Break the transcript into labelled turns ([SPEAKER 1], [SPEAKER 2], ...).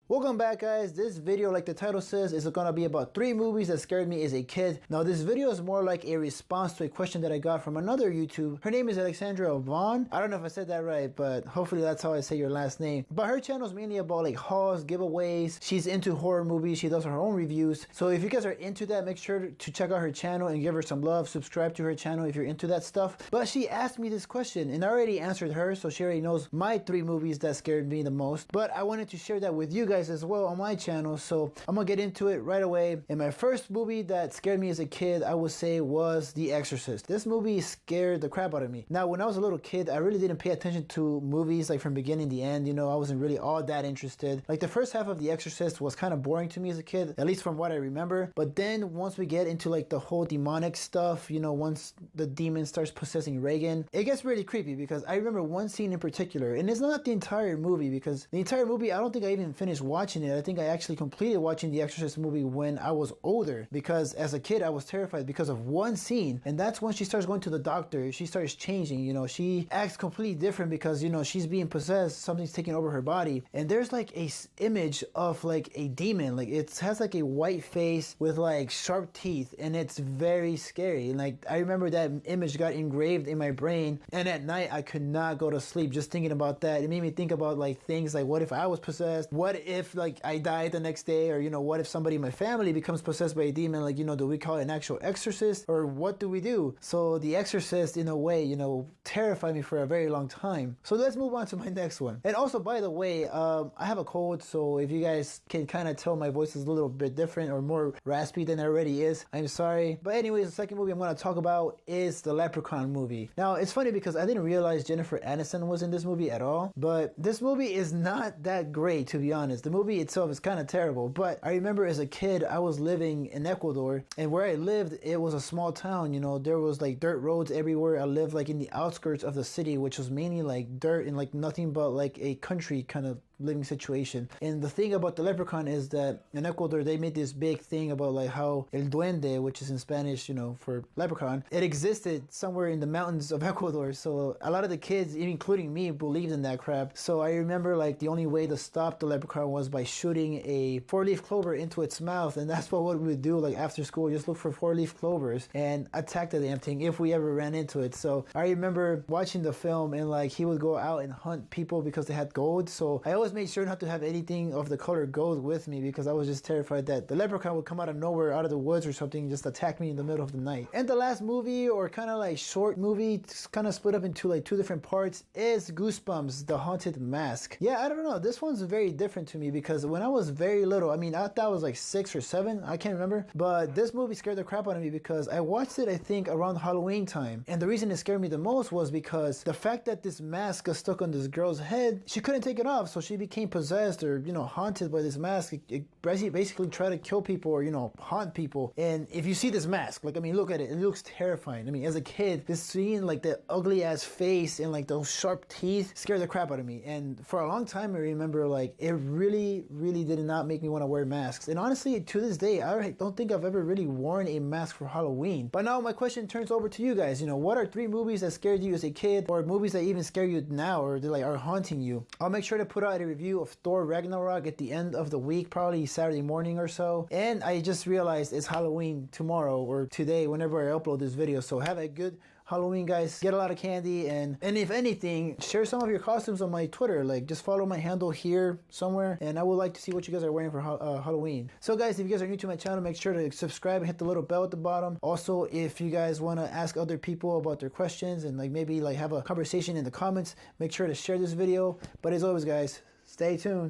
[SPEAKER 1] Welcome back, guys. This video, like the title says, is gonna be about 3 movies that scared me as a kid. Now this video is more like a response to a question that I got from another YouTube. Her name is Alexandra Vaughn. I don't know if I said that right, but hopefully that's how I say your last name. But her channel is mainly about like hauls, giveaways. She's into horror movies. She does her own reviews. So if you guys are into that, make sure to check out her channel and give her some love. Subscribe to her channel if you're into that stuff. But she asked me this question and I already answered her, so she already knows my 3 movies that scared me the most. But I wanted to share that with you guys as well on my channel, so I'm gonna get into it right away. And my first movie that scared me as a kid, I would say, was The Exorcist. This movie scared the crap out of me. Now when I was a little kid, I really didn't pay attention to movies like from beginning to end. You know, I wasn't really all that interested. Like the first half of The Exorcist was kind of boring to me as a kid, at least from what I remember. But then once we get into like the whole demonic stuff, you know, once the demon starts possessing Reagan, it gets really creepy. Because I remember one scene in particular, and it's not the entire movie, because the entire movie I don't think I even finished watching it. I think I actually completed watching the Exorcist movie when I was older, because as a kid I was terrified because of one scene, and that's when she starts going to the doctor. She starts changing, you know, she acts completely different because, you know, she's being possessed, something's taking over her body, and there's like a image of like a demon, like it has like a white face with like sharp teeth, and it's very scary. And like I remember that image got engraved in my brain, and at night I could not go to sleep just thinking about that. It made me think about like things like, what if I was possessed? What if like I died the next day? Or, you know, what if somebody in my family becomes possessed by a demon? Like, you know, do we call it an actual exorcist, or what do we do? So The Exorcist, in a way, you know, terrified me for a very long time. So let's move on to my next one. And also, by the way, I have a cold, so if you guys can kind of tell my voice is a little bit different or more raspy than it already is, I'm sorry. But anyways, the second movie I'm going to talk about is the Leprechaun movie. Now it's funny because I didn't realize Jennifer Aniston was in this movie at all, but this movie is not that great, to be honest. The movie itself is kind of terrible. But I remember as a kid, I was living in Ecuador, and where I lived, it was a small town. You know, there was like dirt roads everywhere. I lived like in the outskirts of the city, which was mainly like dirt and like nothing but like a country kind of living situation. And the thing about the Leprechaun is that in Ecuador they made this big thing about like how el duende, which is in Spanish, you know, for leprechaun, it existed somewhere in the mountains of Ecuador. So a lot of the kids, including me, believed in that crap. So I remember like the only way to stop the leprechaun was by shooting a 4-leaf clover into its mouth, and that's what we would do like after school. Just look for 4-leaf clovers and attack the damn thing if we ever ran into it. So I remember watching the film, and like he would go out and hunt people because they had gold. So I always made sure not to have anything of the color gold with me, because I was just terrified that the leprechaun would come out of nowhere, out of the woods or something, and just attack me in the middle of the night. And the last movie, or kind of like short movie, kind of split up into like 2 different parts, is Goosebumps: The Haunted Mask. Yeah, I don't know, this one's very different to me, because when I was very little, I mean, I thought I was like 6 or 7, I can't remember, but this movie scared the crap out of me because I watched it, I think, around Halloween time. And the reason it scared me the most was because the fact that this mask got stuck on this girl's head, she couldn't take it off, so she became possessed, or, you know, haunted by this mask. It basically tried to kill people, or, you know, haunt people. And if you see this mask, like, I mean, look at it, it looks terrifying. I mean, as a kid, this seeing like the ugly ass face and like those sharp teeth scared the crap out of me. And for a long time, I remember like it really did not make me want to wear masks. And honestly, to this day, I don't think I've ever really worn a mask for Halloween. But now my question turns over to you guys. You know, what are 3 movies that scared you as a kid, or movies that even scare you now, or they like are haunting you? I'll make sure to put out a review of Thor Ragnarok at the end of the week, probably Saturday morning or so. And I just realized it's Halloween tomorrow, or today, whenever I upload this video. So have a good Halloween, guys. Get a lot of candy, and if anything, share some of your costumes on my Twitter. Like, just follow my handle here somewhere, and I would like to see what you guys are wearing for Halloween. So guys, if you guys are new to my channel, make sure to subscribe and hit the little bell at the bottom. Also, if you guys want to ask other people about their questions and like maybe like have a conversation in the comments, make sure to share this video. But as always, guys, stay tuned.